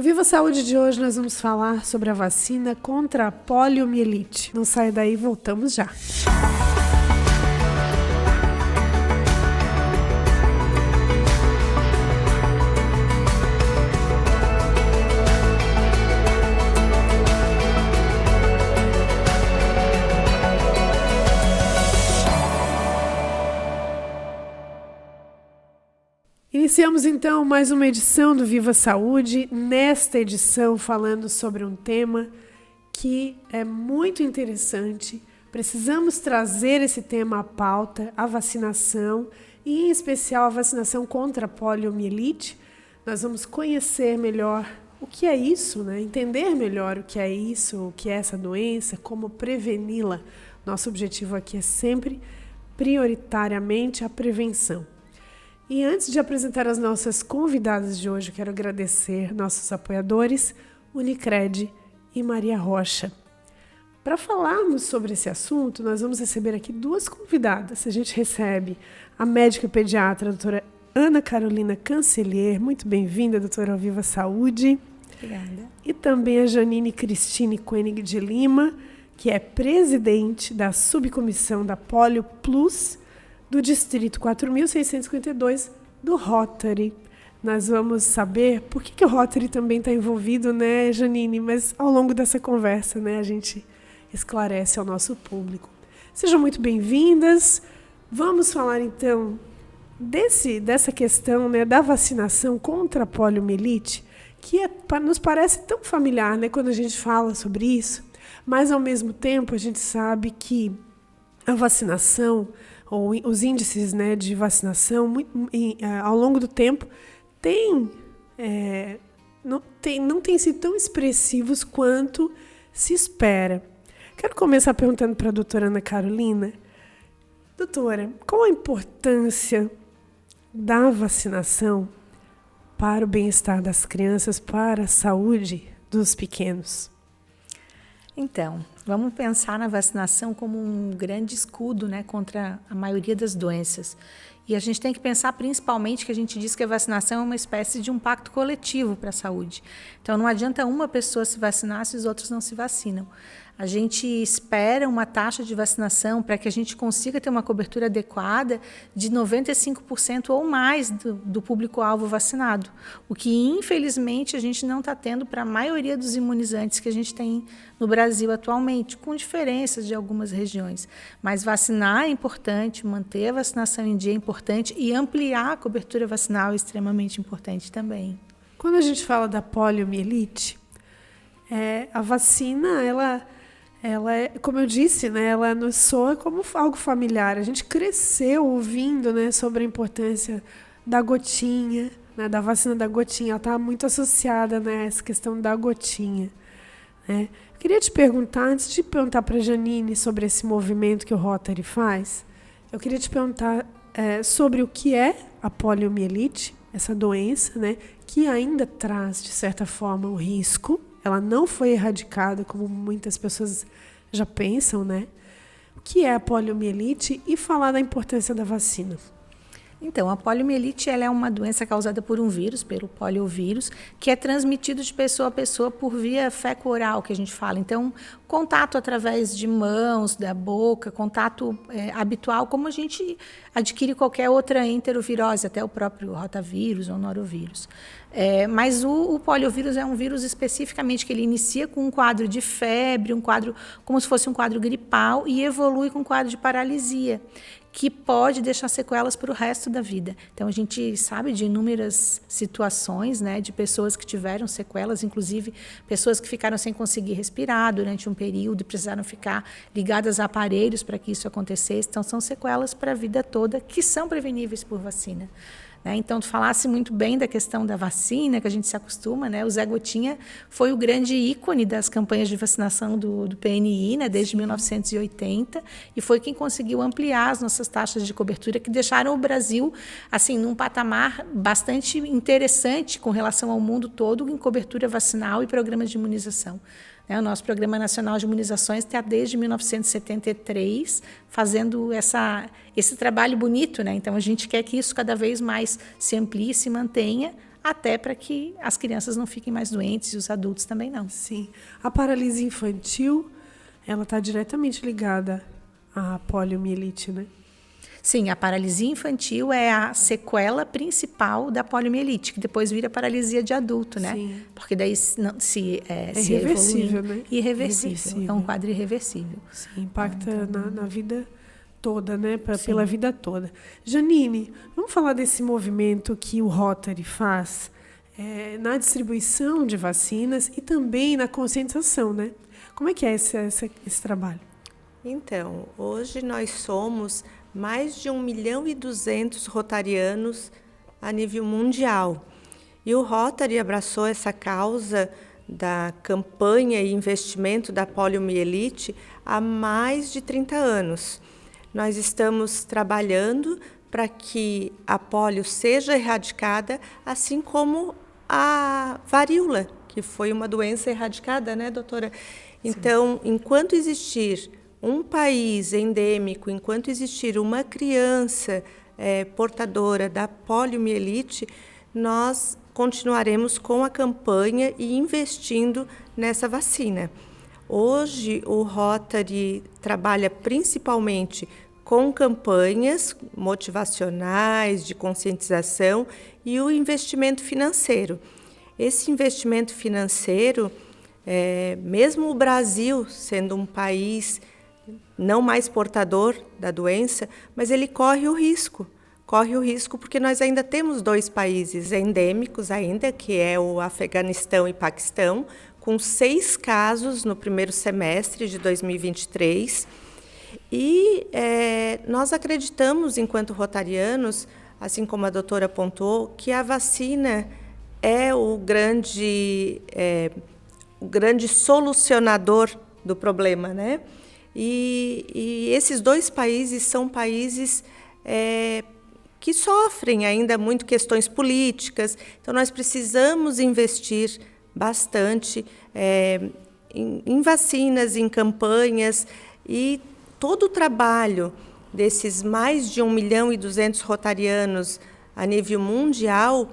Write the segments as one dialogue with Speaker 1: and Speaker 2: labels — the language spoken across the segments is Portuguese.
Speaker 1: No Viva Saúde de hoje nós vamos falar sobre a vacina contra a poliomielite. Não saia daí, voltamos já. Iniciamos então mais uma edição do Viva Saúde, nesta edição falando sobre um tema que é muito interessante. Precisamos trazer esse tema à pauta, a vacinação, e em especial a vacinação contra a poliomielite. Nós vamos conhecer melhor o que é isso, né? Entender melhor o que é isso, o que é essa doença, como preveni-la. Nosso objetivo aqui é sempre, prioritariamente, a prevenção. E antes de apresentar as nossas convidadas de hoje, quero agradecer nossos apoiadores, Unicred e Maria Rocha. Para falarmos sobre esse assunto, nós vamos receber aqui duas convidadas. A gente recebe a médica pediatra, a doutora Ana Carolina Cancelier. Muito bem-vinda, doutora, ao Viva Saúde.
Speaker 2: Obrigada.
Speaker 1: E também a Janine Cristine Koenig de Lima, que é presidente da subcomissão da Polio Plus, do Distrito 4.652 do Rotary. Nós vamos saber por que o Rotary também está envolvido, né, Janine? Mas ao longo dessa conversa, né, a gente esclarece ao nosso público. Sejam muito bem-vindas. Vamos falar, então, dessa questão, né, da vacinação contra a poliomielite, que nos parece tão familiar, né, quando a gente fala sobre isso, mas, ao mesmo tempo, a gente sabe que a vacinação, ou os índices, né, de vacinação ao longo do tempo não têm sido tão expressivos quanto se espera. Quero começar perguntando para a doutora Ana Carolina. Doutora, qual a importância da vacinação para o bem-estar das crianças, para a saúde dos pequenos?
Speaker 2: Então, vamos pensar na vacinação como um grande escudo, né, contra a maioria das doenças. E a gente tem que pensar principalmente que a gente diz que a vacinação é uma espécie de um pacto coletivo para a saúde. Então, não adianta uma pessoa se vacinar se os outros não se vacinam. A gente espera uma taxa de vacinação para que a gente consiga ter uma cobertura adequada de 95% ou mais do público-alvo vacinado, o que, infelizmente, a gente não está tendo para a maioria dos imunizantes que a gente tem no Brasil atualmente, com diferenças de algumas regiões. Mas vacinar é importante, manter a vacinação em dia é importante e ampliar a cobertura vacinal é extremamente importante também.
Speaker 1: Quando a gente fala da poliomielite, a vacina, ela é, como eu disse, né, ela nos soa como algo familiar. A gente cresceu ouvindo, né, sobre a importância da gotinha, né, da vacina da gotinha. Ela está muito associada, né, a essa questão da gotinha, né? Eu queria te perguntar, antes de perguntar para a Janine sobre esse movimento que o Rotary faz, eu queria te perguntar sobre o que é a poliomielite, essa doença, né, que ainda traz, de certa forma, um risco. Ela não foi erradicada, como muitas pessoas já pensam, né? O que é a poliomielite e falar da importância da vacina.
Speaker 2: Então, a poliomielite ela é uma doença causada por um vírus, pelo poliovírus, que é transmitido de pessoa a pessoa por via feco-oral, que a gente fala. Então, contato através de mãos, da boca, contato habitual, como a gente adquire qualquer outra enterovirose, até o próprio rotavírus ou norovírus. Mas o poliovírus é um vírus especificamente que ele inicia com um quadro de febre, um quadro como se fosse um quadro gripal e evolui com um quadro de paralisia, que pode deixar sequelas para o resto da vida. Então, a gente sabe de inúmeras situações, né, de pessoas que tiveram sequelas, inclusive pessoas que ficaram sem conseguir respirar durante um período e precisaram ficar ligadas a aparelhos para que isso acontecesse. Então, são sequelas para a vida toda que são preveníveis por vacina. Então, tu falasse muito bem da questão da vacina, que a gente se acostuma, né? O Zé Gotinha foi o grande ícone das campanhas de vacinação do PNI, né? Desde 1980, e foi quem conseguiu ampliar as nossas taxas de cobertura, que deixaram o Brasil assim, num patamar bastante interessante com relação ao mundo todo em cobertura vacinal e programas de imunização. O nosso Programa Nacional de Imunizações está desde 1973 fazendo esse trabalho bonito, né? Então, a gente quer que isso cada vez mais se amplie e se mantenha até para que as crianças não fiquem mais doentes e os adultos também não.
Speaker 1: Sim. A paralisia infantil, ela está diretamente ligada à poliomielite, né?
Speaker 2: Sim, a paralisia infantil é a sequela principal da poliomielite, que depois vira paralisia de adulto, né?
Speaker 1: Sim.
Speaker 2: Porque daí se
Speaker 1: irreversível, né?
Speaker 2: Irreversível. É um quadro irreversível.
Speaker 1: Sim, impacta na vida toda, né? Pela vida toda. Janine, vamos falar desse movimento que o Rotary faz na distribuição de vacinas e também na conscientização, né? Como é que é esse trabalho?
Speaker 3: Então, hoje nós somos mais de 1.200.000 rotarianos a nível mundial. E o Rotary abraçou essa causa da campanha e investimento da poliomielite há mais de 30 anos. Nós estamos trabalhando para que a polio seja erradicada, assim como a varíola, que foi uma doença erradicada, né, doutora? Então, enquanto existir um país endêmico, enquanto existir uma criança portadora da poliomielite, nós continuaremos com a campanha e investindo nessa vacina. Hoje, o Rotary trabalha principalmente com campanhas motivacionais, de conscientização e o investimento financeiro. Esse investimento financeiro, mesmo o Brasil sendo um país não mais portador da doença, mas ele corre o risco porque nós ainda temos 2 países endêmicos ainda, que é o Afeganistão e Paquistão, com 6 casos no primeiro semestre de 2023. E nós acreditamos, enquanto rotarianos, assim como a doutora apontou, que a vacina é o grande solucionador do problema, né? E esses 2 países são países que sofrem ainda muito questões políticas. Então, nós precisamos investir bastante em vacinas, em campanhas, e todo o trabalho desses mais de 1.200.000 rotarianos a nível mundial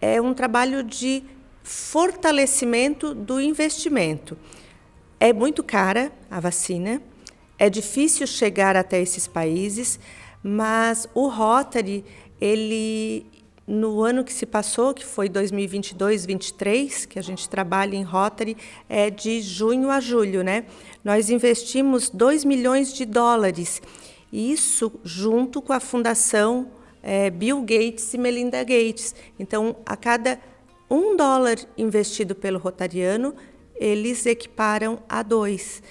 Speaker 3: é um trabalho de fortalecimento do investimento. É muito cara a vacina, é difícil chegar até esses países, mas o Rotary, ele, no ano que se passou, que foi 2022-23, que a gente trabalha em Rotary, de junho a julho, né? Nós investimos $2 milhões, isso junto com a Fundação Bill Gates e Melinda Gates. Então, a cada $1 investido pelo rotariano, eles equiparam a 2.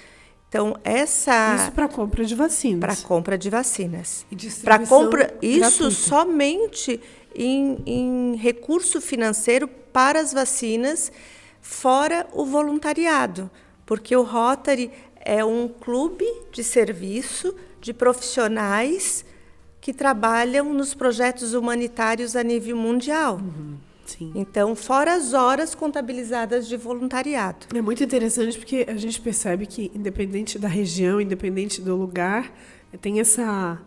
Speaker 3: Então,
Speaker 1: Isso para compra de vacinas.
Speaker 3: Para compra de vacinas.
Speaker 1: E distribuição
Speaker 3: isso
Speaker 1: gratuita.
Speaker 3: somente em recurso financeiro para as vacinas, fora o voluntariado. Porque o Rotary é um clube de serviço de profissionais que trabalham nos projetos humanitários a nível mundial.
Speaker 1: Uhum. Sim.
Speaker 3: Então, fora as horas contabilizadas de voluntariado.
Speaker 1: É muito interessante porque a gente percebe que, independente da região, independente do lugar, tem essa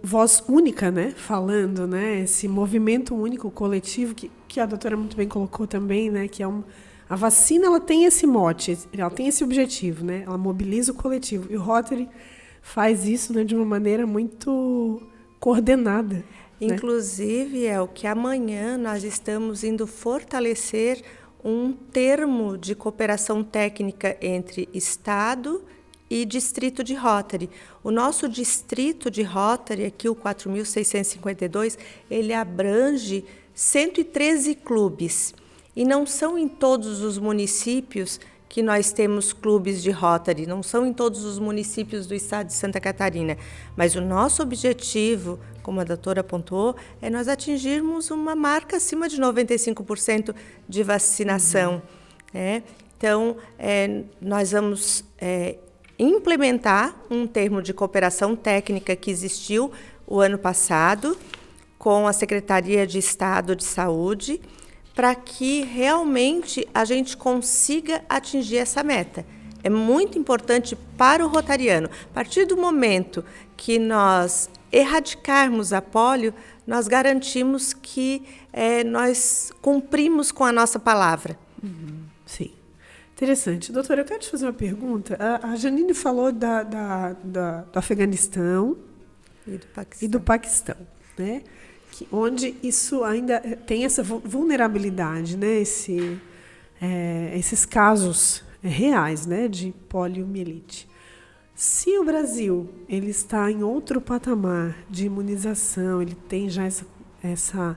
Speaker 1: voz única, né, falando, né, esse movimento único, coletivo, que a doutora muito bem colocou também, né, que a vacina, ela tem esse mote, ela tem esse objetivo, né, ela mobiliza o coletivo. E o Rotary faz isso, né, de uma maneira muito coordenada.
Speaker 3: Inclusive, é o que amanhã nós estamos indo fortalecer um termo de cooperação técnica entre Estado e Distrito de Rotary. O nosso Distrito de Rotary, aqui o 4.652, ele abrange 113 clubes. E não são em todos os municípios que nós temos clubes de Rotary, não são em todos os municípios do estado de Santa Catarina. Mas o nosso objetivo, como a doutora apontou, é nós atingirmos uma marca acima de 95% de vacinação. Então, nós vamos implementar um termo de cooperação técnica que existiu o ano passado com a Secretaria de Estado de Saúde, para que realmente a gente consiga atingir essa meta é muito importante para o rotariano. A partir do momento que nós erradicarmos a polio, nós garantimos que nós cumprimos com a nossa palavra.
Speaker 1: Sim. Interessante. Doutora, eu quero te fazer uma pergunta. A Janine falou do Afeganistão e do Paquistão, né? Onde isso ainda tem essa vulnerabilidade, né? Esses casos reais, né? De poliomielite. Se o Brasil ele está em outro patamar de imunização, ele tem já essa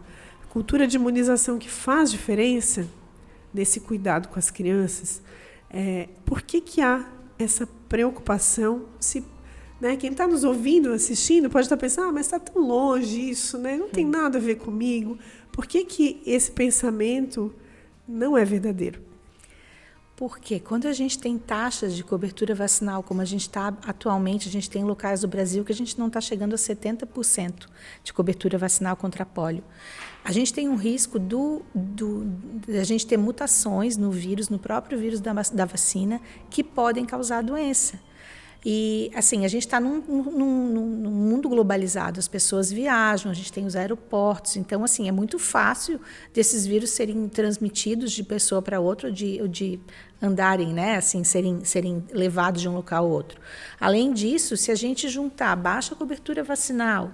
Speaker 1: cultura de imunização que faz diferença nesse cuidado com as crianças, por que há essa preocupação? Né, quem está nos ouvindo, assistindo, pode estar pensando, mas está tão longe isso, né? Não tem nada a ver comigo. Por que esse pensamento não é verdadeiro?
Speaker 2: Porque quando a gente tem taxas de cobertura vacinal, como a gente está atualmente, a gente tem locais do Brasil que a gente não está chegando a 70% de cobertura vacinal contra a polio. A gente tem um risco de a gente ter mutações no vírus, no próprio vírus da vacina, que podem causar a doença. E, assim, a gente está num mundo globalizado, as pessoas viajam, a gente tem os aeroportos, então, assim, é muito fácil desses vírus serem transmitidos de pessoa para outra, ou de andarem, né, assim, serem levados de um local ao outro. Além disso, se a gente juntar baixa cobertura vacinal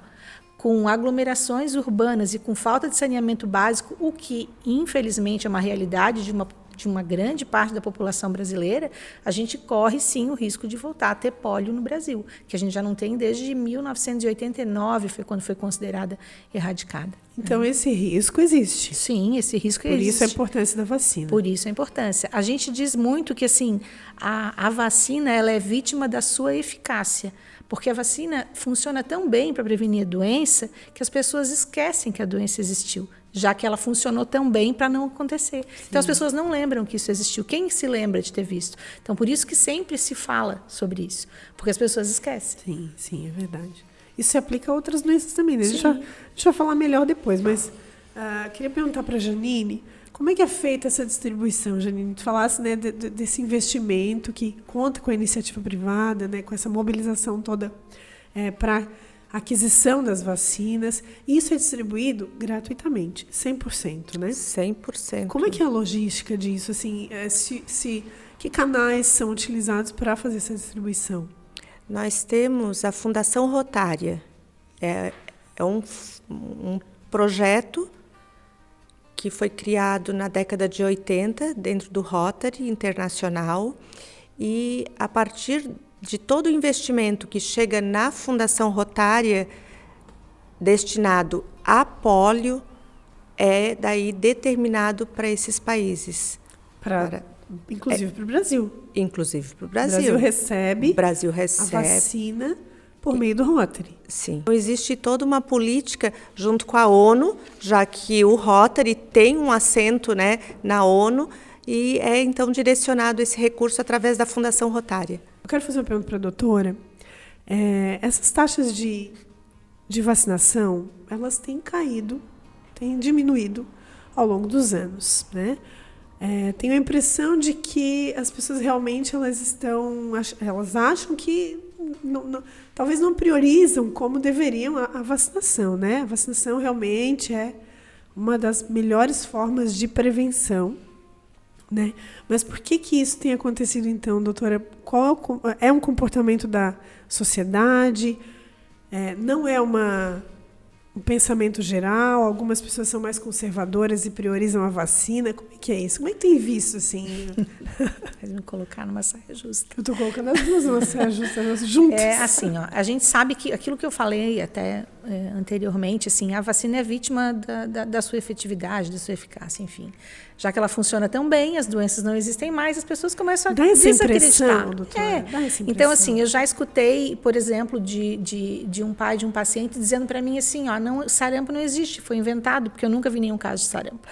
Speaker 2: com aglomerações urbanas e com falta de saneamento básico, o que, infelizmente, é uma realidade de uma grande parte da população brasileira, a gente corre, sim, o risco de voltar a ter pólio no Brasil, que a gente já não tem desde 1989, foi quando foi considerada erradicada.
Speaker 1: Então, esse risco existe.
Speaker 2: Sim, esse risco existe.
Speaker 1: Por isso a importância da vacina.
Speaker 2: Por isso a importância. A gente diz muito que, assim, a vacina ela é vítima da sua eficácia, porque a vacina funciona tão bem para prevenir a doença que as pessoas esquecem que a doença existiu, já que ela funcionou tão bem para não acontecer. Sim. Então, as pessoas não lembram que isso existiu. Quem se lembra de ter visto? Então, por isso que sempre se fala sobre isso, porque as pessoas esquecem.
Speaker 1: Sim, é verdade. Isso se aplica a outras doenças também, né? Deixa eu falar melhor depois, mas queria perguntar para a Janine, como é que é feita essa distribuição, Janine? Tu falasse, né, desse investimento que conta com a iniciativa privada, né, com essa mobilização toda para aquisição das vacinas. Isso é distribuído gratuitamente, 100%, né?
Speaker 3: 100%.
Speaker 1: Como é que é a logística disso? Assim, que canais são utilizados para fazer essa distribuição?
Speaker 3: Nós temos a Fundação Rotária. É um projeto que foi criado na década de 80, dentro do Rotary Internacional, e a partir de todo o investimento que chega na Fundação Rotária, destinado a pólio, é daí determinado para esses países.
Speaker 1: Inclusive para o Brasil.
Speaker 3: Inclusive para o Brasil.
Speaker 1: O Brasil recebe a vacina por meio do Rotary.
Speaker 3: Sim. Então, existe toda uma política junto com a ONU, já que o Rotary tem um assento, né, na ONU, e é então direcionado esse recurso através da Fundação Rotária.
Speaker 1: Eu quero fazer uma pergunta para a doutora. Essas taxas de vacinação, elas têm caído, têm diminuído ao longo dos anos, né? Tenho a impressão de que as pessoas realmente elas acham que talvez não priorizam como deveriam a vacinação, né? A vacinação realmente é uma das melhores formas de prevenção, né? Mas por que isso tem acontecido então, doutora? Qual é um comportamento da sociedade? Não é um pensamento geral? Algumas pessoas são mais conservadoras e priorizam a vacina. Como é que é isso? Como é que tem visto, assim?
Speaker 2: Vai me colocar numa saia justa.
Speaker 1: Eu estou colocando as duas numa saia justa, juntas.
Speaker 2: Assim, ó, a gente sabe que aquilo que eu falei até anteriormente, assim, a vacina é vítima da sua efetividade, da sua eficácia, enfim. Já que ela funciona tão bem, as doenças não existem mais, as pessoas começam a desacreditar.
Speaker 1: Doutora, dá essa impressão.
Speaker 2: Então, assim, eu já escutei, por exemplo, de um pai de um paciente dizendo para mim assim, ó, sarampo não existe, foi inventado, porque eu nunca vi nenhum caso de sarampo.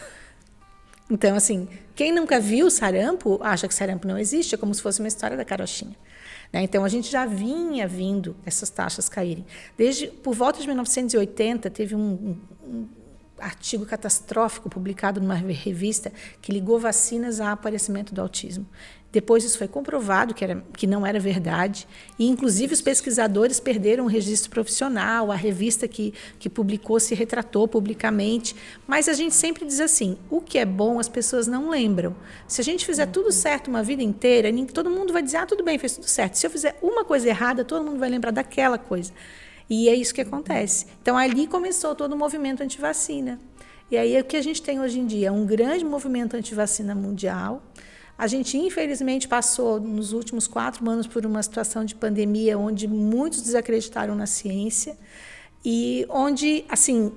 Speaker 2: Então, assim, quem nunca viu sarampo, acha que sarampo não existe, é como se fosse uma história da carochinha. Né? Então, a gente já vinha vindo essas taxas caírem. Por volta de 1980, teve artigo catastrófico publicado numa revista que ligou vacinas ao aparecimento do autismo. Depois isso foi comprovado que não era verdade, e inclusive os pesquisadores perderam o registro profissional, a revista que publicou se retratou publicamente, mas a gente sempre diz assim, o que é bom as pessoas não lembram. Se a gente fizer tudo certo uma vida inteira, todo mundo vai dizer, tudo bem, fez tudo certo. Se eu fizer uma coisa errada, todo mundo vai lembrar daquela coisa. E é isso que acontece. Então, ali começou todo o movimento antivacina. E aí, o que a gente tem hoje em dia é um grande movimento antivacina mundial. A gente, infelizmente, passou nos últimos 4 anos por uma situação de pandemia onde muitos desacreditaram na ciência e onde, assim,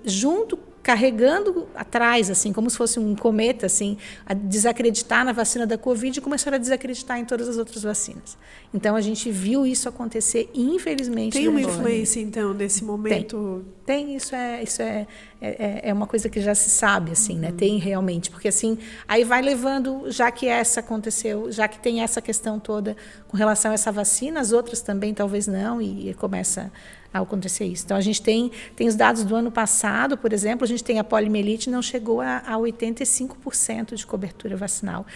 Speaker 2: carregando atrás, assim, como se fosse um cometa, assim, a desacreditar na vacina da Covid e começaram a desacreditar em todas as outras vacinas. Então, a gente viu isso acontecer, infelizmente.
Speaker 1: Tem uma influência, então, desse momento?
Speaker 2: Tem, isso é uma coisa que já se sabe, assim, né? Tem realmente, porque assim, aí vai levando, já que essa aconteceu, já que tem essa questão toda com relação a essa vacina, as outras também talvez não, e começa a acontecer isso. Então, a gente tem os dados do ano passado, por exemplo, a gente tem a poliomielite, não chegou a 85% de cobertura vacinal.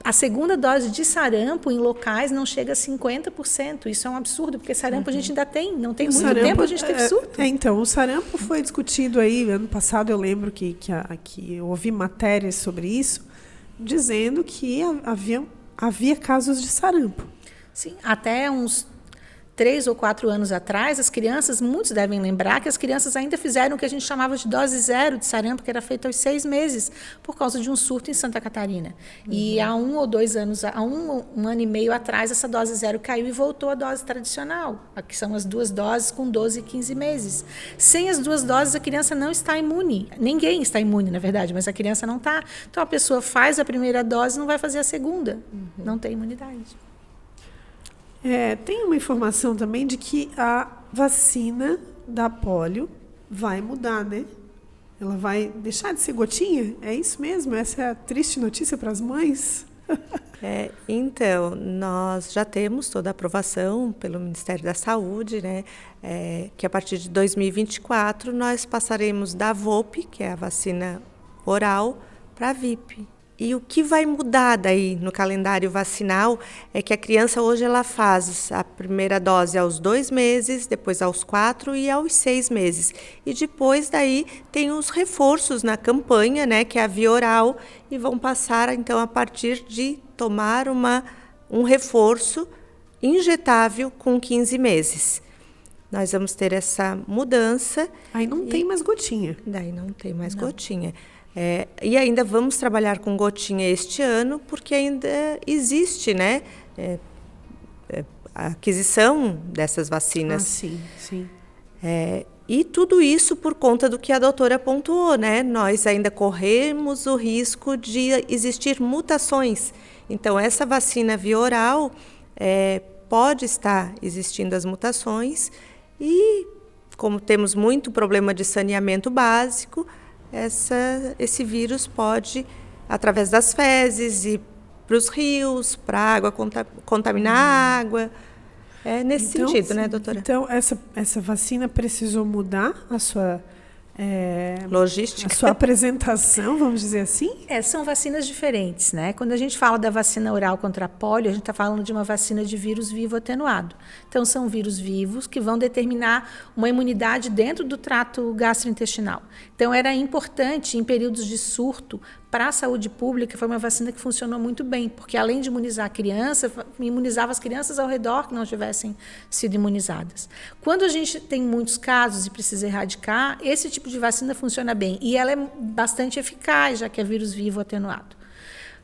Speaker 2: A segunda dose de sarampo em locais não chega a 50%. Isso é um absurdo, porque sarampo a gente ainda tem. Não tem muito tempo a gente teve surto.
Speaker 1: Então, o sarampo foi discutido aí, ano passado eu lembro que eu ouvi matérias sobre isso, dizendo que havia casos de sarampo.
Speaker 2: Sim, até uns 3 ou 4 anos atrás, as crianças, muitos devem lembrar que as crianças ainda fizeram o que a gente chamava de dose zero de sarampo, que era feita aos 6 meses, por causa de um surto em Santa Catarina. E há 1 ou 2 anos, há um ano e meio atrás, essa dose zero caiu e voltou à dose tradicional, que são as 2 doses com 12 e 15 meses. Sem as 2 doses, a criança não está imune. Ninguém está imune, na verdade, mas a criança não está. Então, a pessoa faz a primeira dose e não vai fazer a segunda. Não tem imunidade.
Speaker 1: Tem uma informação também de que a vacina da polio vai mudar, né? Ela vai deixar de ser gotinha? É isso mesmo? Essa é a triste notícia para as mães?
Speaker 3: Então, nós já temos toda a aprovação pelo Ministério da Saúde, né? Que a partir de 2024 nós passaremos da VOP, que é a vacina oral, para a VIP. E o que vai mudar daí no calendário vacinal é que a criança hoje ela faz a primeira dose aos 2 meses, depois aos 4 e aos 6 meses. E depois daí tem os reforços na campanha, né, que é a via oral, e vão passar então a partir de tomar um reforço injetável com 15 meses. Nós vamos ter essa mudança.
Speaker 1: Aí não tem mais gotinha.
Speaker 3: Daí não tem mais gotinha. E ainda vamos trabalhar com gotinha este ano, porque ainda existe, né, a aquisição dessas vacinas.
Speaker 1: Sim, sim.
Speaker 3: E tudo isso por conta do que a doutora pontuou, né? Nós ainda corremos o risco de existir mutações. Então, essa vacina via oral pode estar existindo as mutações e, como temos muito problema de saneamento básico, esse vírus pode, através das fezes, ir para os rios, para a água, contaminar a água. Nesse sentido, né, doutora?
Speaker 1: Então, essa vacina precisou mudar a sua
Speaker 3: logística,
Speaker 1: a sua apresentação, vamos dizer assim?
Speaker 2: São vacinas diferentes, né? Quando a gente fala da vacina oral contra a polio, a gente está falando de uma vacina de vírus vivo atenuado. Então, são vírus vivos que vão determinar uma imunidade dentro do trato gastrointestinal. Então, era importante, em períodos de surto, para a saúde pública, foi uma vacina que funcionou muito bem, porque além de imunizar a criança, imunizava as crianças ao redor que não tivessem sido imunizadas. Quando a gente tem muitos casos e precisa erradicar, esse tipo de vacina funciona bem e ela é bastante eficaz, já que é vírus vivo atenuado.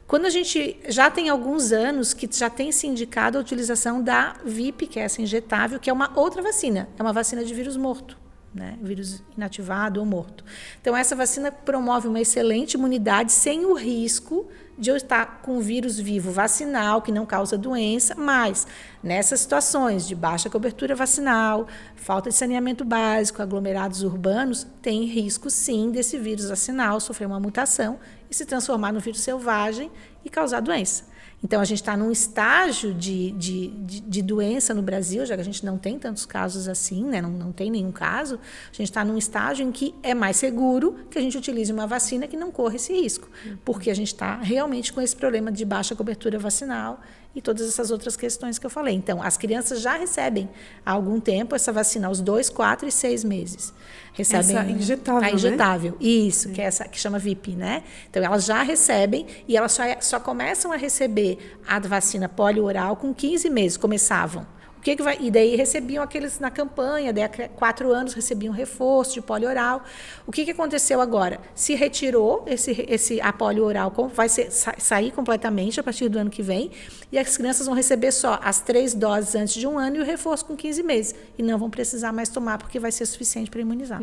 Speaker 2: Quando a gente já tem alguns anos que já tem se indicado a utilização da VIP, que é essa injetável, que é uma outra vacina, é uma vacina de vírus morto, né? Vírus inativado ou morto. Então, essa vacina promove uma excelente imunidade sem o risco de eu estar com vírus vivo vacinal, que não causa doença, mas nessas situações de baixa cobertura vacinal, falta de saneamento básico, aglomerados urbanos, tem risco, sim, desse vírus vacinal sofrer uma mutação e se transformar no vírus selvagem e causar doença. Então, a gente está num estágio de doença no Brasil, já que a gente não tem tantos casos assim, né? Não tem nenhum caso, a gente está num estágio em que é mais seguro que a gente utilize uma vacina que não corra esse risco, porque a gente está realmente com esse problema de baixa cobertura vacinal e todas essas outras questões que eu falei. Então, as crianças já recebem há algum tempo essa vacina aos 2, 4 e 6 meses. Recebem
Speaker 1: essa injetável,
Speaker 2: a injetável, né? Isso, que é essa que chama VIP, né? Então, elas já recebem e elas só começam a receber a vacina polio oral com 15 meses, começavam. E daí recebiam aqueles na campanha, daí há 4 anos recebiam reforço de polio oral. O que aconteceu agora? Se retirou a polio oral, vai sair completamente a partir do ano que vem, e as crianças vão receber só as 3 doses antes de 1 ano e o reforço com 15 meses. E não vão precisar mais tomar, porque vai ser suficiente para imunizar.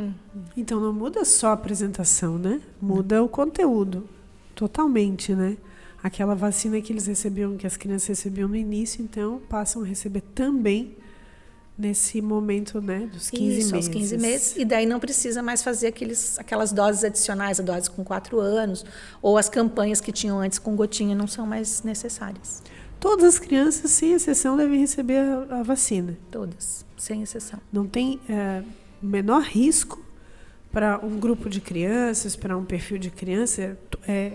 Speaker 1: Então, não muda só a apresentação, né? Muda o conteúdo, totalmente, né? Aquela vacina que eles recebiam, que as crianças recebiam no início, então passam a receber também nesse momento, né, dos 15 meses.
Speaker 2: Aos 15 meses. E daí não precisa mais fazer aquelas doses adicionais, a dose com 4 anos, ou as campanhas que tinham antes com gotinha não são mais necessárias.
Speaker 1: Todas as crianças, sem exceção, devem receber a vacina.
Speaker 2: Todas, sem exceção.
Speaker 1: Não tem menor risco para um grupo de crianças, para um perfil de criança,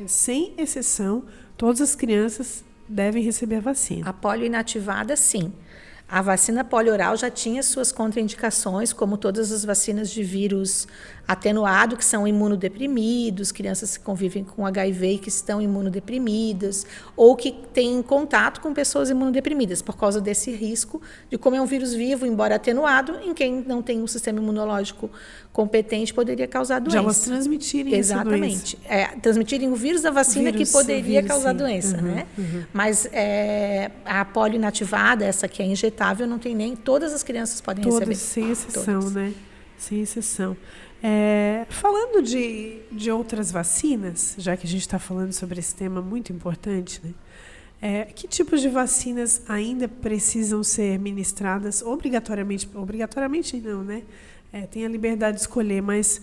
Speaker 1: sem exceção, todas as crianças devem receber a vacina.
Speaker 2: A polio inativada, sim. A vacina polio oral já tinha suas contraindicações, como todas as vacinas de vírus atenuado, que são imunodeprimidos, crianças que convivem com HIV e que estão imunodeprimidas, ou que têm contato com pessoas imunodeprimidas, por causa desse risco de, como é um vírus vivo, embora atenuado, em quem não tem um sistema imunológico competente, poderia causar doença.
Speaker 1: Já elas transmitirem
Speaker 2: Exatamente. Transmitirem o vírus da vacina que poderia causar doença, né? Mas a polio inativada, essa que é injetável, não tem nem... Todas as crianças podem receber.
Speaker 1: Todas, sem exceção, né? Sem exceção. Falando de outras vacinas, já que a gente está falando sobre esse tema muito importante, né? Que tipos de vacinas ainda precisam ser ministradas obrigatoriamente? Obrigatoriamente não, né? Tem a liberdade de escolher, mas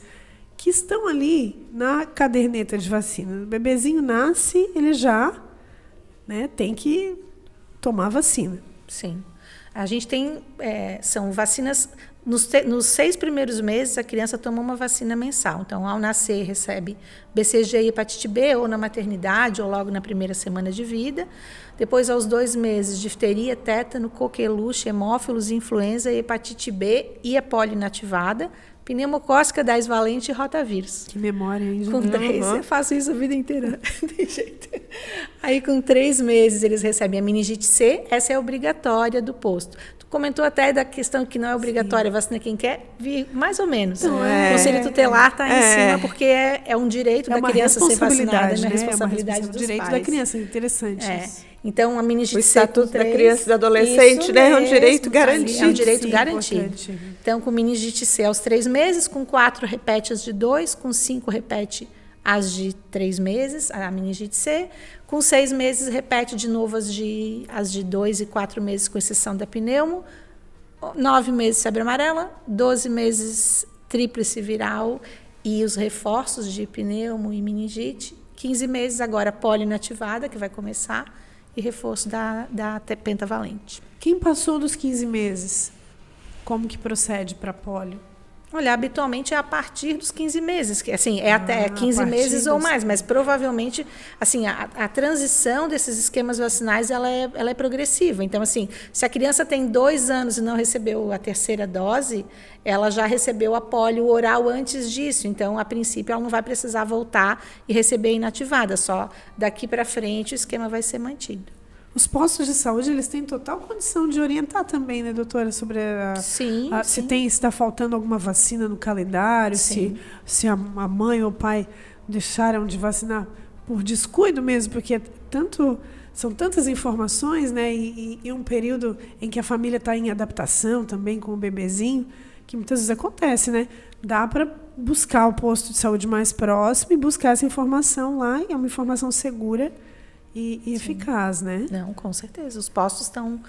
Speaker 1: que estão ali na caderneta de vacina. O bebezinho nasce, ele já, né, tem que tomar vacina.
Speaker 2: Sim. A gente tem, são vacinas, nos 6 primeiros meses, a criança toma uma vacina mensal. Então, ao nascer, recebe BCG e hepatite B, ou na maternidade, ou logo na primeira semana de vida. Depois, aos 2 meses, difteria, tétano, coqueluche, hemófilos, influenza, hepatite B e a polio inativada, pneumocócica, 10 valente e rotavírus.
Speaker 1: Que memória, hein?
Speaker 2: Com 3, eu faço isso a vida inteira. Tem jeito. Aí, com 3 meses, eles recebem a meningite C, essa é obrigatória do posto. Tu comentou até da questão que não é obrigatória, vacina quem quer, mais ou menos. O Conselho Tutelar está em cima, porque é um direito da criança ser vacinada, é uma responsabilidade dos
Speaker 1: direito
Speaker 2: pais.
Speaker 1: Da criança, interessante isso.
Speaker 2: Então, a meningite
Speaker 3: o
Speaker 2: C
Speaker 3: Estatuto
Speaker 2: com 3,
Speaker 3: da Criança e do Adolescente, né? É um direito garantido.
Speaker 2: É um direito garantido.
Speaker 1: Importante.
Speaker 2: Então, com meningite C aos 3 meses, com 4 repete as de 2, com 5 repete as de 3 meses, a meningite C. Com 6 meses, repete de novo as de 2 e 4 meses, com exceção da pneumo. 9 meses, febre amarela. 12 meses, tríplice viral e os reforços de pneumo e meningite. 15 meses, agora polio inativada, que vai começar, e reforço da pentavalente.
Speaker 1: Quem passou dos 15 meses, como que procede para polio?
Speaker 2: Olha, habitualmente é a partir dos 15 meses, que assim, até 15 meses ou mais, mas provavelmente assim, a transição desses esquemas vacinais ela é progressiva. Então, assim, se a criança tem 2 anos e não recebeu a 3ª dose, ela já recebeu a polio oral antes disso. Então, a princípio, ela não vai precisar voltar e receber inativada, só daqui para frente o esquema vai ser mantido.
Speaker 1: Os postos de saúde, eles têm total condição de orientar também, né, doutora, sobre
Speaker 2: sim.
Speaker 1: Se está faltando alguma vacina no calendário, se a mãe ou o pai deixaram de vacinar por descuido mesmo, porque são tantas informações, né, e um período em que a família está em adaptação também com o bebezinho, que muitas vezes acontece, né? Dá para buscar o posto de saúde mais próximo e buscar essa informação lá, e é uma informação segura e eficaz, né?
Speaker 2: Não, com certeza. Os postos estão...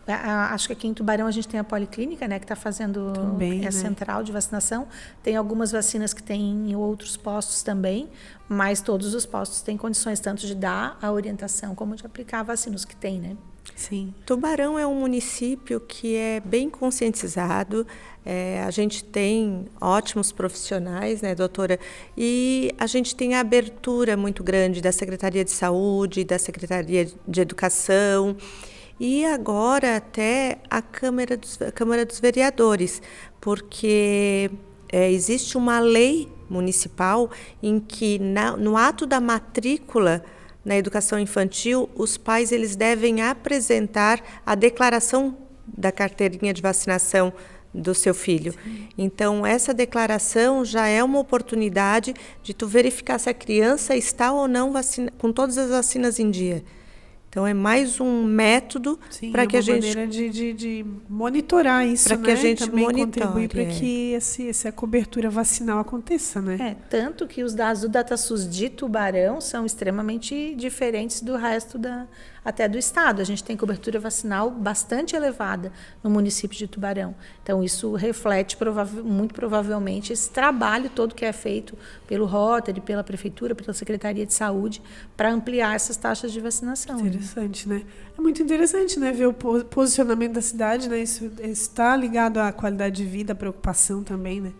Speaker 2: Acho que aqui em Tubarão a gente tem a Policlínica, né, que está fazendo
Speaker 1: também,
Speaker 2: central de vacinação. Tem algumas vacinas que tem em outros postos também, mas todos os postos têm condições tanto de dar a orientação como de aplicar a vacina, os que tem, né?
Speaker 1: Sim.
Speaker 3: Tubarão é um município que é bem conscientizado, a gente tem ótimos profissionais, né, doutora? E a gente tem a abertura muito grande da Secretaria de Saúde, da Secretaria de Educação, e agora até a Câmara dos Vereadores, porque existe uma lei municipal em que no ato da matrícula na educação infantil, os pais eles devem apresentar a declaração da carteirinha de vacinação do seu filho. Sim. Então, essa declaração já é uma oportunidade de tu verificar se a criança está ou não com todas as vacinas em dia. Então, é mais um método para que a gente...
Speaker 1: Sim, é uma maneira de monitorar isso,
Speaker 3: para que a gente
Speaker 1: também
Speaker 3: monitore,
Speaker 1: contribuir para que essa cobertura vacinal aconteça, né?
Speaker 2: Tanto que os dados do DataSUS de Tubarão são extremamente diferentes do resto até do estado. A gente tem cobertura vacinal bastante elevada no município de Tubarão. Então, isso reflete muito provavelmente esse trabalho todo que é feito pelo Rotary, pela Prefeitura, pela Secretaria de Saúde, para ampliar essas taxas de vacinação.
Speaker 1: Interessante, né? É muito interessante, né, ver o posicionamento da cidade, né? Isso está ligado à qualidade de vida, à preocupação também, né?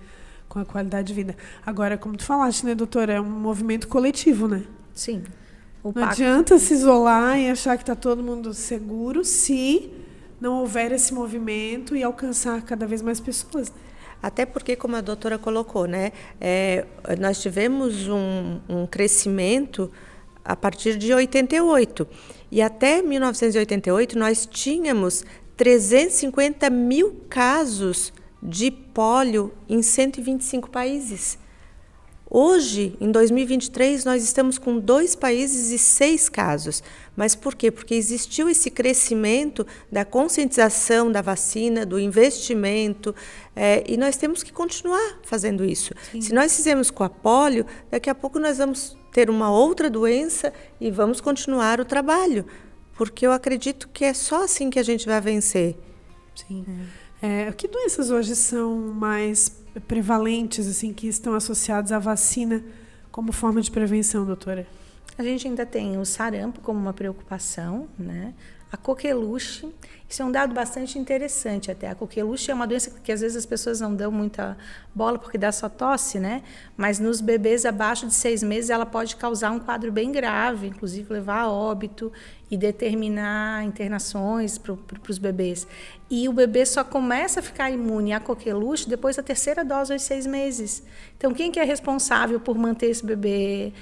Speaker 1: Com a qualidade de vida. Agora, como tu falaste, né, doutora, é um movimento coletivo, né?
Speaker 2: Sim.
Speaker 1: Não adianta se isolar e achar que está todo mundo seguro se não houver esse movimento e alcançar cada vez mais pessoas.
Speaker 3: Até porque, como a doutora colocou, né, nós tivemos um crescimento a partir de 88. E até 1988 nós tínhamos 350 mil casos de pólio em 125 países. Hoje, em 2023, nós estamos com 2 países e 6 casos. Mas por quê? Porque existiu esse crescimento da conscientização da vacina, do investimento, e nós temos que continuar fazendo isso. Sim. Se nós fizermos com a pólio, daqui a pouco nós vamos ter uma outra doença e vamos continuar o trabalho. Porque eu acredito que é só assim que a gente vai vencer.
Speaker 1: Sim. Que doenças hoje são mais prevalentes, assim, que estão associadas à vacina como forma de prevenção, doutora?
Speaker 2: A gente ainda tem o sarampo como uma preocupação, né? A coqueluche, isso é um dado bastante interessante até. A coqueluche é uma doença que às vezes as pessoas não dão muita bola porque dá só tosse, né? Mas nos bebês abaixo de 6 meses ela pode causar um quadro bem grave, inclusive levar a óbito e determinar internações para os bebês. E o bebê só começa a ficar imune à coqueluche depois da 3ª dose aos 6 meses. Então, quem que é responsável por manter esse bebê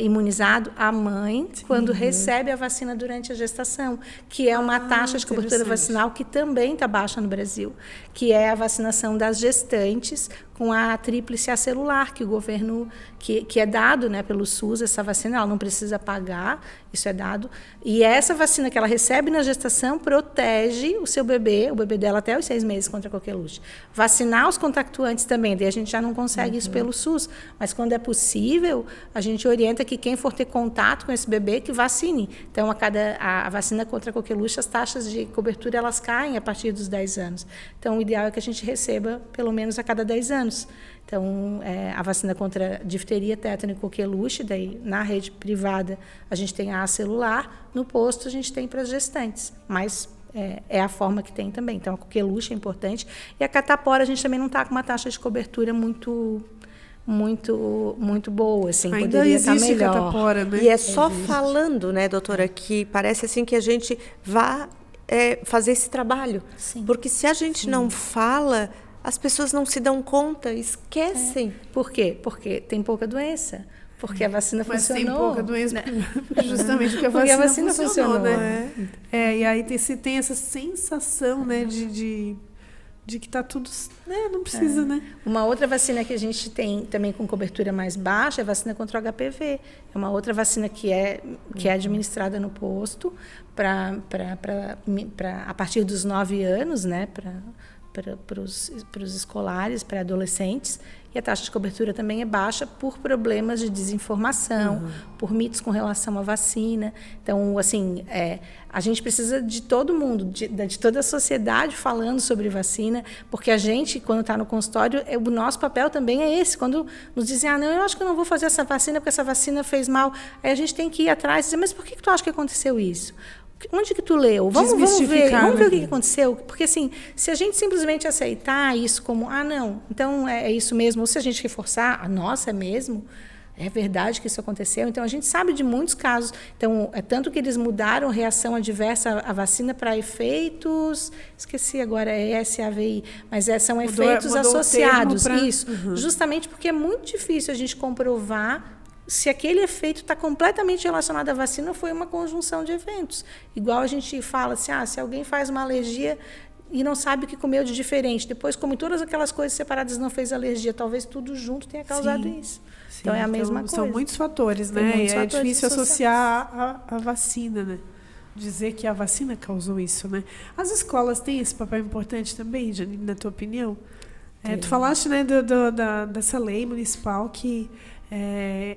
Speaker 2: imunizado? A mãe, sim, quando recebe a vacina durante a gestação, que é uma taxa de cobertura vacinal que também está baixa no Brasil, que é a vacinação das gestantes com a tríplice acelular, que o governo, que é dado, né, pelo SUS, essa vacina, ela não precisa pagar, isso é dado. E essa vacina que ela recebe na gestação protege o seu bebê, o bebê dela até os 6 meses contra a coqueluche. Vacinar os contactuantes também, daí a gente já não consegue isso pelo SUS, mas quando é possível, a gente orienta que quem for ter contato com esse bebê, que vacine. Então, a vacina contra a coqueluche, as taxas de cobertura, elas caem a partir dos 10 anos. Então, o ideal é que a gente receba pelo menos a cada 10 anos. Então, a vacina contra difteria, tétano e coqueluche, daí na rede privada a gente tem a celular, no posto a gente tem para as gestantes, mas é a forma que tem também. Então, a coqueluche é importante. E a catapora a gente também não está com uma taxa de cobertura muito boa, assim,
Speaker 1: ainda
Speaker 2: poderia estar
Speaker 1: existe
Speaker 2: melhor.
Speaker 1: Catapora, né?
Speaker 3: E é só falando, né, doutora, que parece assim que a gente vá fazer esse trabalho.
Speaker 2: Sim.
Speaker 3: Porque se a gente não fala, as pessoas não se dão conta, esquecem.
Speaker 2: Por quê? Porque tem pouca doença. Porque a vacina funcionou.
Speaker 1: Mas tem pouca doença, né? Justamente porque
Speaker 2: a vacina funcionou,
Speaker 1: né? E aí tem essa sensação, né, de que está tudo... não precisa, né?
Speaker 2: Uma outra vacina que a gente tem também com cobertura mais baixa é a vacina contra o HPV. É uma outra vacina que é administrada no posto a partir dos 9 anos, né? Para os escolares, para adolescentes, E a taxa de cobertura também é baixa por problemas de desinformação, por mitos com relação à vacina. Então, assim, a gente precisa de todo mundo, de toda a sociedade falando sobre vacina, porque a gente, quando está no consultório, o nosso papel também é esse. Quando nos dizem, não, eu acho que eu não vou fazer essa vacina porque essa vacina fez mal, aí a gente tem que ir atrás e dizer, mas por que tu acha que aconteceu isso? Onde que tu leu? Vamos ver o que aconteceu. Porque, assim, se a gente simplesmente aceitar isso como, não, então é isso mesmo, ou se a gente reforçar, nossa, é mesmo? É verdade que isso aconteceu? Então, a gente sabe de muitos casos. Então, é tanto que eles mudaram reação adversa à vacina para efeitos, esqueci agora, é SAVI, mas são efeitos associados. Isso, justamente porque é muito difícil a gente comprovar se aquele efeito está completamente relacionado à vacina ou foi uma conjunção de eventos. Igual a gente fala assim, se alguém faz uma alergia e não sabe o que comeu de diferente, depois come todas aquelas coisas separadas e não fez alergia, talvez tudo junto tenha causado isso. Sim, então é a mesma coisa.
Speaker 1: São muitos fatores, né? É difícil associar a vacina, né? Dizer que a vacina causou isso, né? As escolas têm esse papel importante também, Janine, na tua opinião? Tu falaste, né, dessa lei municipal que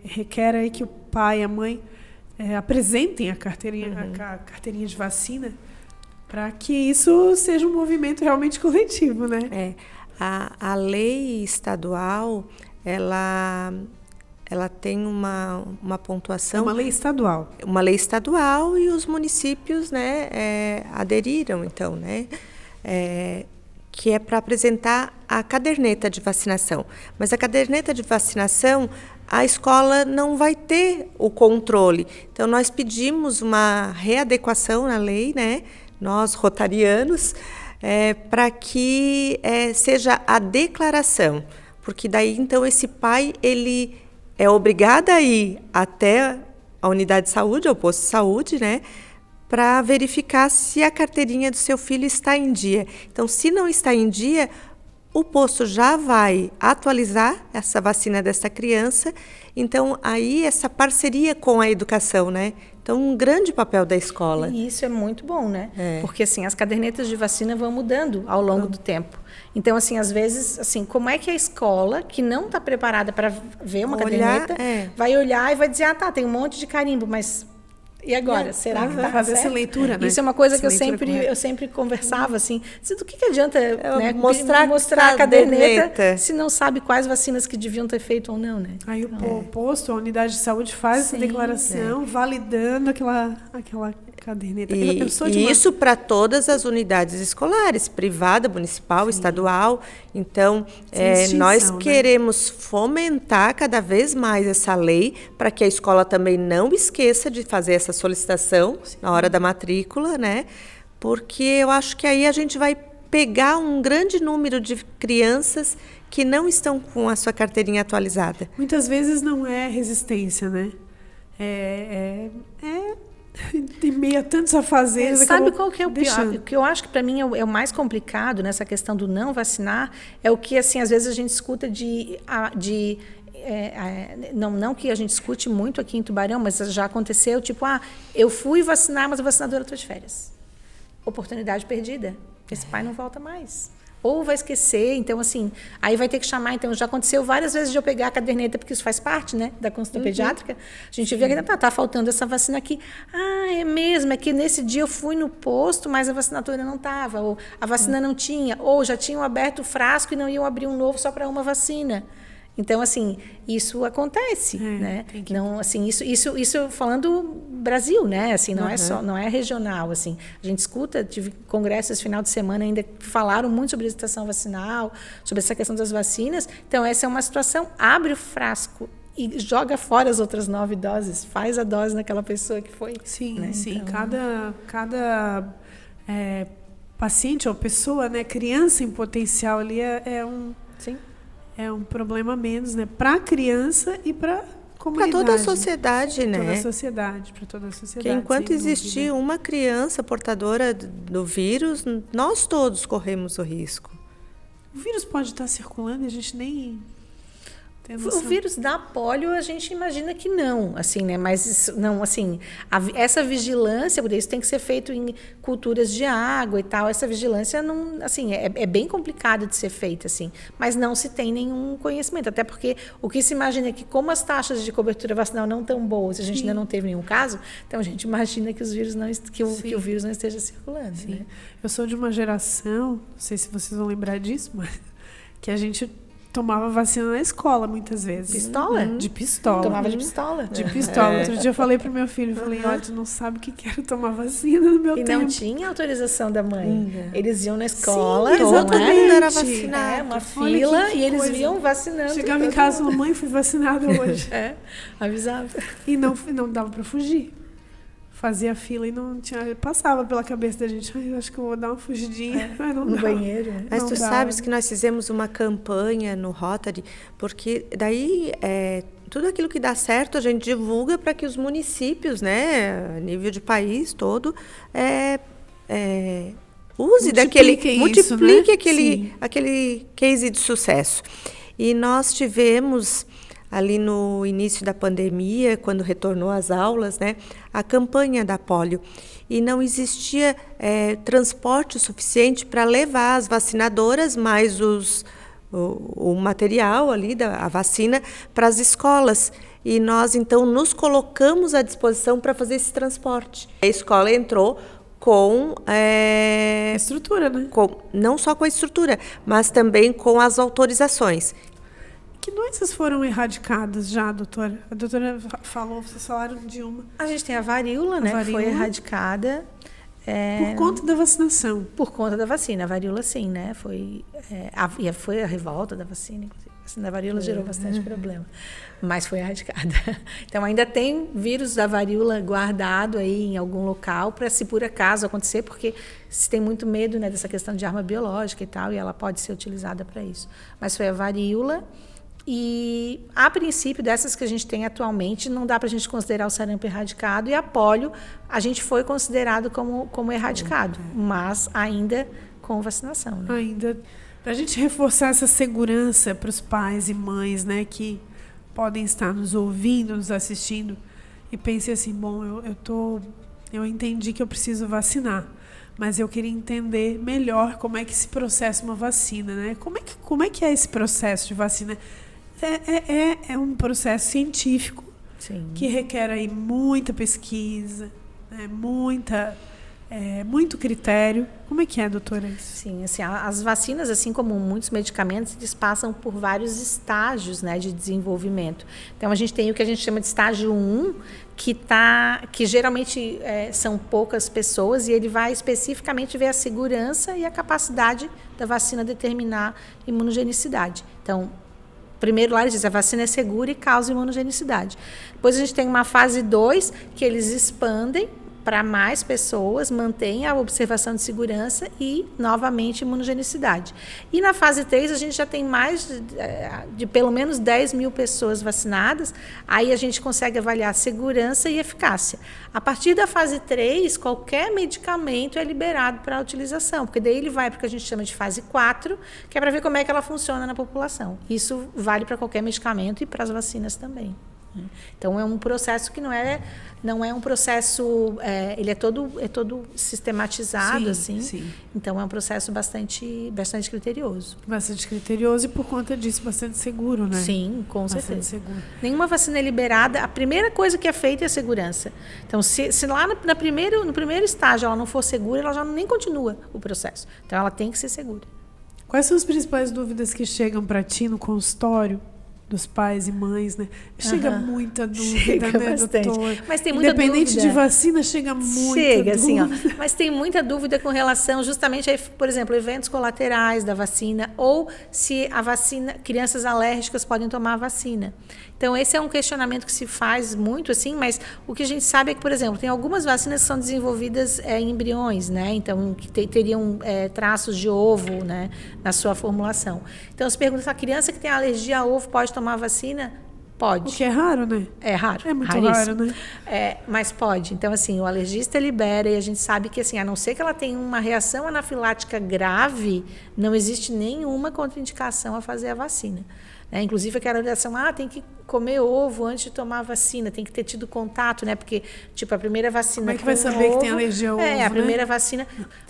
Speaker 1: requer aí que o pai e a mãe apresentem a carteirinha de vacina para que isso seja um movimento realmente coletivo, né?
Speaker 3: A lei estadual, ela tem uma pontuação...
Speaker 1: É uma lei estadual.
Speaker 3: Uma lei estadual e os municípios, né, aderiram, então, né? Que é para apresentar a caderneta de vacinação. Mas a caderneta de vacinação, a escola não vai ter o controle. Então, nós pedimos uma readequação na lei, né? Nós, rotarianos, para que seja a declaração. Porque daí, então, esse pai ele é obrigado a ir até a unidade de saúde, ao posto de saúde, né? Para verificar se a carteirinha do seu filho está em dia. Então, se não está em dia, o posto já vai atualizar essa vacina dessa criança. Então, aí, essa parceria com a educação, né? Então, um grande papel da escola.
Speaker 2: E isso é muito bom, né? Porque, assim, as cadernetas de vacina vão mudando ao longo do tempo. Então, assim, às vezes, assim, como é que a escola, que não está preparada para ver uma caderneta, vai olhar e vai dizer, tem um monte de carimbo, mas... E agora? Será que vai
Speaker 1: fazer essa leitura, né?
Speaker 2: Isso é uma coisa que eu sempre conversava, assim, do que adianta mostrar a caderneta se não sabe quais vacinas que deviam ter feito ou não, né?
Speaker 1: Aí o posto, a unidade de saúde faz essa declaração, validando aquela caderneta.
Speaker 3: E isso para todas as unidades escolares, privada, municipal, estadual. Então, nós queremos fomentar cada vez mais essa lei para que a escola também não esqueça de fazer essa solicitação na hora da matrícula, né? Porque eu acho que aí a gente vai pegar um grande número de crianças que não estão com a sua carteirinha atualizada.
Speaker 1: Muitas vezes não é resistência, né? Tem meio a tantos afazeres.
Speaker 2: Sabe qual que é o pior? O que eu acho que para mim é o mais complicado nessa questão do não vacinar é o que, assim, às vezes a gente escuta não que a gente escute muito aqui em Tubarão, mas já aconteceu, tipo, eu fui vacinar, mas a vacinadora está de férias. Oportunidade perdida. Esse pai não volta mais. Ou vai esquecer, então, assim, aí vai ter que chamar. Então, já aconteceu várias vezes de eu pegar a caderneta, porque isso faz parte, né, da consulta pediátrica. A gente vê que tá faltando essa vacina aqui. É mesmo, é que nesse dia eu fui no posto, mas a vacinatória não estava, ou a vacina não tinha, ou já tinham aberto o frasco e não iam abrir um novo só para uma vacina. Então, assim, isso acontece, né? Não, assim, isso falando Brasil, né? Assim, não é regional, assim. A gente escuta, tive congressos esse final de semana ainda que falaram muito sobre a estação vacinal, sobre essa questão das vacinas. Então, essa é uma situação, abre o frasco e joga fora as outras 9 doses, faz a dose naquela pessoa que foi.
Speaker 1: Sim,
Speaker 2: né?
Speaker 1: sim. Então, cada paciente ou pessoa, né, criança em potencial ali
Speaker 2: Sim.
Speaker 1: É um problema menos, né? Para a criança e para a comunidade.
Speaker 3: Para toda a sociedade, né?
Speaker 1: Para toda a sociedade.
Speaker 3: Porque enquanto existir uma criança portadora do vírus, nós todos corremos o risco.
Speaker 1: O vírus pode estar circulando e a gente nem... Tem
Speaker 2: O
Speaker 1: noção?
Speaker 2: vírus da polio, a gente imagina que não, assim, né? Mas não, assim, essa vigilância, por isso tem que ser feito em culturas de água e tal. Essa vigilância não, assim, é bem complicado de ser feita, assim, mas não se tem nenhum conhecimento, até porque o que se imagina é que como as taxas de cobertura vacinal não tão boas, a gente ainda não teve nenhum caso, então a gente imagina que os vírus não que o vírus não esteja circulando,
Speaker 1: Sim.
Speaker 2: né?
Speaker 1: Eu sou de uma geração, não sei se vocês vão lembrar disso, mas que a gente tomava vacina na escola muitas vezes.
Speaker 2: Pistola?
Speaker 1: De pistola.
Speaker 2: Tomava de pistola.
Speaker 1: De pistola. Outro dia eu falei pro meu filho, olha, tu não sabe o que era tomar vacina no meu
Speaker 2: E
Speaker 1: tempo.
Speaker 2: não tinha autorização da mãe. Eles iam na escola,
Speaker 1: Sim,
Speaker 3: Todo
Speaker 1: exatamente.
Speaker 3: mundo era vacinado.
Speaker 2: uma
Speaker 1: Olha
Speaker 2: fila,
Speaker 1: que
Speaker 2: e eles
Speaker 1: coisa.
Speaker 2: vinham vacinando.
Speaker 1: Chegava em
Speaker 2: todo
Speaker 1: casa,
Speaker 2: mundo.
Speaker 1: mamãe, fui vacinada hoje.
Speaker 2: Avisava.
Speaker 1: E não dava pra fugir. Fazia fila e não tinha... Passava pela cabeça da gente, eu acho que eu vou dar uma fugidinha. Mas não
Speaker 2: No
Speaker 1: dava.
Speaker 2: banheiro.
Speaker 3: Mas
Speaker 1: Não
Speaker 3: tu
Speaker 1: dava.
Speaker 3: sabes que nós fizemos uma campanha no Rotary, porque daí tudo aquilo que dá certo a gente divulga para que os municípios, né, a nível de país todo, multiplique aquele case de sucesso. E nós tivemos ali no início da pandemia, quando retornou às aulas, né, a campanha da polio. E não existia transporte suficiente para levar as vacinadoras, mais o material ali, a vacina, para as escolas. E nós, então, nos colocamos à disposição para fazer esse transporte. A escola entrou com...
Speaker 1: A estrutura, né?
Speaker 3: não só com a estrutura, mas também com as autorizações.
Speaker 1: Que doenças foram erradicadas já, doutora? A doutora falou, vocês falaram de uma.
Speaker 2: A gente tem a varíola, né? Que foi erradicada.
Speaker 1: Por conta da vacinação.
Speaker 2: Por conta da vacina. A varíola, sim, né? Foi a revolta da vacina, inclusive. A vacina da varíola gerou bastante problema. Mas foi erradicada. Então, ainda tem vírus da varíola guardado aí em algum local para, se por acaso acontecer, porque se tem muito medo, né, dessa questão de arma biológica e tal, e ela pode ser utilizada para isso. Mas foi a varíola. E, a princípio, dessas que a gente tem atualmente, não dá para a gente considerar o sarampo erradicado, e a polio a gente foi considerado como erradicado, mas ainda com vacinação. Né?
Speaker 1: Ainda. Para a gente reforçar essa segurança para os pais e mães, né, que podem estar nos ouvindo, nos assistindo, e pensem assim, bom, eu entendi que eu preciso vacinar, mas eu queria entender melhor como é que se processa uma vacina, né? Como é que é esse processo de vacina? É um processo científico.
Speaker 2: Sim.
Speaker 1: Que requer aí muita pesquisa, né? Muito critério. Como é que é, doutora?
Speaker 2: Sim, assim, as vacinas, assim como muitos medicamentos, eles passam por vários estágios, né, de desenvolvimento. Então, a gente tem o que a gente chama de estágio 1, que geralmente são poucas pessoas, e ele vai especificamente ver a segurança e a capacidade da vacina determinar imunogenicidade. Então, primeiro lá eles dizem, a vacina é segura e causa imunogenicidade. Depois a gente tem uma fase 2, que eles expandem para mais pessoas, mantém a observação de segurança e, novamente, imunogenicidade. E na fase 3, a gente já tem mais de pelo menos 10 mil pessoas vacinadas, aí a gente consegue avaliar segurança e eficácia. A partir da fase 3, qualquer medicamento é liberado para a utilização, porque daí ele vai para o que a gente chama de fase 4, que é para ver como é que ela funciona na população. Isso vale para qualquer medicamento e para as vacinas também. Então, é um processo que não é um processo, ele é todo sistematizado, assim.
Speaker 1: Sim.
Speaker 2: Então, é um processo bastante criterioso.
Speaker 1: Bastante criterioso e, por conta disso, bastante seguro, né?
Speaker 2: Sim, com certeza.
Speaker 1: Bastante seguro.
Speaker 2: Nenhuma vacina é liberada, a primeira coisa que é feita é a segurança. Então, se lá no primeiro estágio ela não for segura, ela já nem continua o processo. Então, ela tem que ser segura.
Speaker 1: Quais são as principais dúvidas que chegam para ti no consultório dos pais e mães, né? Chega muita dúvida,
Speaker 2: chega
Speaker 1: né,
Speaker 2: bastante.
Speaker 1: doutor?
Speaker 2: Mas tem muita
Speaker 1: Independente
Speaker 2: dúvida.
Speaker 1: de vacina, chega muita
Speaker 2: Chega,
Speaker 1: dúvida.
Speaker 2: assim, ó. Mas tem muita dúvida com relação justamente a, por exemplo, eventos colaterais da vacina, ou se a vacina, crianças alérgicas podem tomar a vacina. Então, esse é um questionamento que se faz muito, assim, mas o que a gente sabe é que, por exemplo, tem algumas vacinas que são desenvolvidas em embriões, né? Então, que teriam traços de ovo, né, na sua formulação. Então, se pergunta se a criança que tem alergia a ovo pode tomar a vacina? Pode.
Speaker 1: O que é raro, né?
Speaker 2: É raro.
Speaker 1: É muito
Speaker 2: raríssimo.
Speaker 1: raro, né?
Speaker 2: Mas pode. Então, assim, o alergista libera, e a gente sabe que, assim, a não ser que ela tenha uma reação anafilática grave, não existe nenhuma contraindicação a fazer a vacina. né? Inclusive aquela orientação, tem que comer ovo antes de tomar a vacina, tem que ter tido contato, né? Porque, tipo, a primeira vacina...
Speaker 1: Como é que vai saber
Speaker 2: ovo,
Speaker 1: que tem alergia ao ovo,
Speaker 2: a
Speaker 1: né?
Speaker 2: primeira vacina...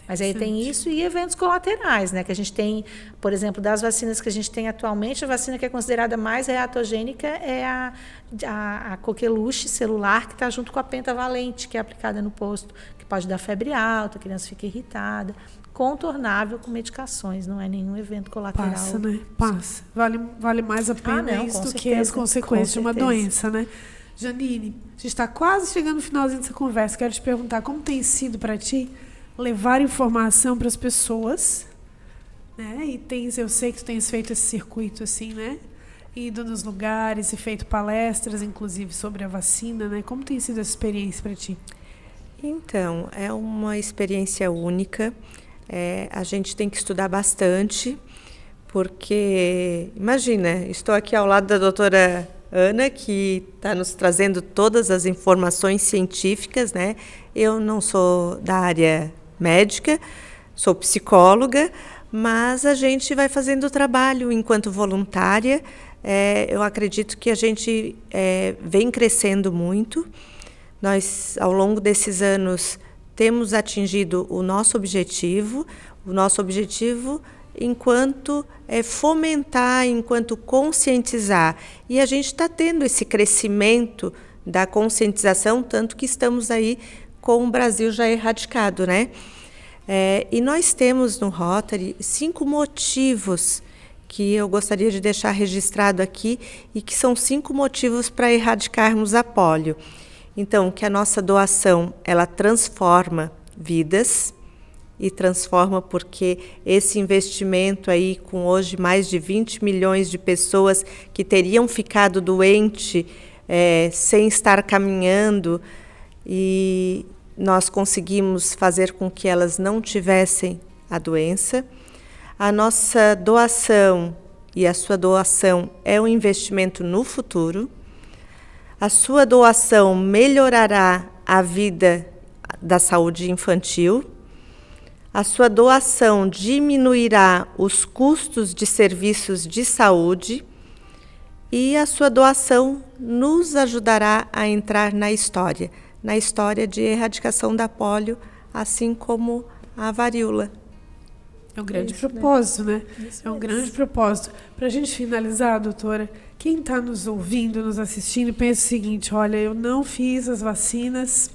Speaker 2: Mas aí tem isso e eventos colaterais, né? Que a gente tem, por exemplo, das vacinas que a gente tem atualmente, a vacina que é considerada mais reatogênica é a coqueluche celular, que está junto com a pentavalente, que é aplicada no posto, que pode dar febre alta, a criança fica irritada. Contornável com medicações, não é nenhum evento colateral.
Speaker 1: Passa, né? Passa. Vale mais a pena isso do que as consequências de uma doença, né? Janine, a gente está quase chegando no finalzinho dessa conversa. Quero te perguntar como tem sido para ti levar informação para as pessoas, né? E eu sei que tu tens feito esse circuito assim, né? Ido nos lugares e feito palestras, inclusive, sobre a vacina, né? Como tem sido essa experiência para ti?
Speaker 3: Então, é uma experiência única. A gente tem que estudar bastante, porque, imagina, estou aqui ao lado da doutora Ana, que está nos trazendo todas as informações científicas, né? Eu não sou da área médica, sou psicóloga, mas a gente vai fazendo o trabalho enquanto voluntária. Eu acredito que a gente vem crescendo muito. Nós, ao longo desses anos, temos atingido o nosso objetivo enquanto fomentar, enquanto conscientizar. E a gente está tendo esse crescimento da conscientização, tanto que estamos aí com o Brasil já erradicado, né? E nós temos no Rotary 5 motivos que eu gostaria de deixar registrado aqui e que são 5 motivos para erradicarmos a polio. Então, que a nossa doação, ela transforma vidas, e transforma porque esse investimento aí, com hoje mais de 20 milhões de pessoas que teriam ficado doentes sem estar caminhando, e nós conseguimos fazer com que elas não tivessem a doença. A nossa doação e a sua doação é um investimento no futuro. A sua doação melhorará a vida da saúde infantil. A sua doação diminuirá os custos de serviços de saúde. E a sua doação nos ajudará a entrar na história de erradicação da polio, assim como a varíola.
Speaker 1: É um grande propósito, né? É um grande propósito. Para a gente finalizar, doutora, quem está nos ouvindo, nos assistindo, pensa o seguinte: olha, eu não fiz as vacinas,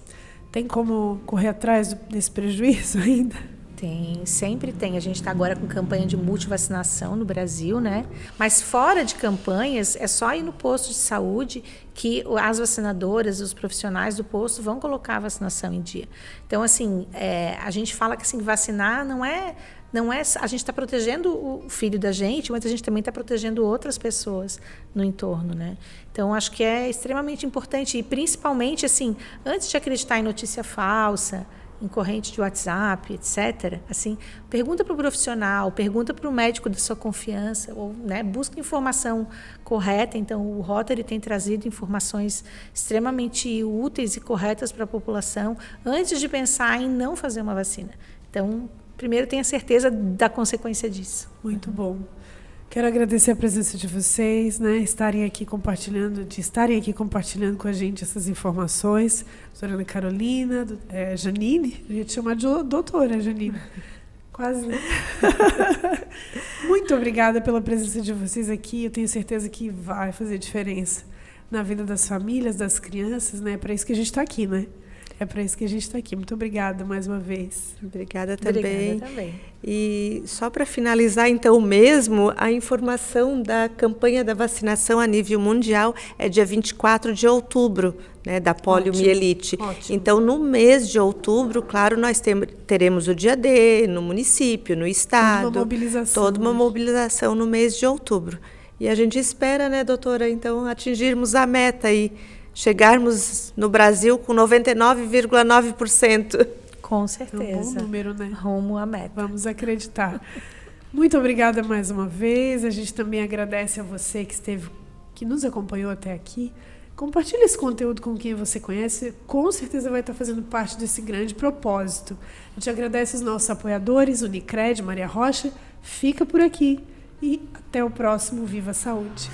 Speaker 1: tem como correr atrás desse prejuízo ainda?
Speaker 2: Tem, sempre tem. A gente está agora com campanha de multivacinação no Brasil, né? Mas fora de campanhas, é só ir no posto de saúde que as vacinadoras, os profissionais do posto vão colocar a vacinação em dia. Então, assim, a gente fala que assim, vacinar não é a gente está protegendo o filho da gente, mas a gente também está protegendo outras pessoas no entorno, né? Então, acho que é extremamente importante, e principalmente, assim, antes de acreditar em notícia falsa, em corrente de WhatsApp, etc., assim, pergunta para o profissional, pergunta para o médico da sua confiança, ou, né, busca informação correta. Então, o Rotary tem trazido informações extremamente úteis e corretas para a população antes de pensar em não fazer uma vacina. Então, primeiro tenha certeza da consequência disso.
Speaker 1: Muito bom. Quero agradecer a presença de vocês, né, estarem aqui compartilhando com a gente essas informações. Doutora Ana Carolina, Janine, eu ia te chamar de doutora, Janine. Quase, né? Muito obrigada pela presença de vocês aqui. Eu tenho certeza que vai fazer diferença na vida das famílias, das crianças, né? É para isso que a gente está aqui, né? É para isso que a gente está aqui. Muito obrigada mais uma vez.
Speaker 3: Obrigada também. E só para finalizar, então, mesmo, a informação da campanha da vacinação a nível mundial é dia 24 de outubro, né, da poliomielite.
Speaker 1: Ótimo.
Speaker 3: Então, no mês de outubro, claro, nós teremos o dia D no município, no estado. Toda uma mobilização no mês de outubro. E a gente espera, né, doutora, então, atingirmos a meta aí. Chegarmos no Brasil com 99,9%.
Speaker 2: Com certeza.
Speaker 1: É um bom número, né?
Speaker 2: Rumo à meta.
Speaker 1: Vamos acreditar. Muito obrigada mais uma vez. A gente também agradece a você que nos acompanhou até aqui. Compartilhe esse conteúdo com quem você conhece. Com certeza vai estar fazendo parte desse grande propósito. A gente agradece os nossos apoiadores, Unicred, Maria Rocha. Fica por aqui. e até o próximo Viva Saúde!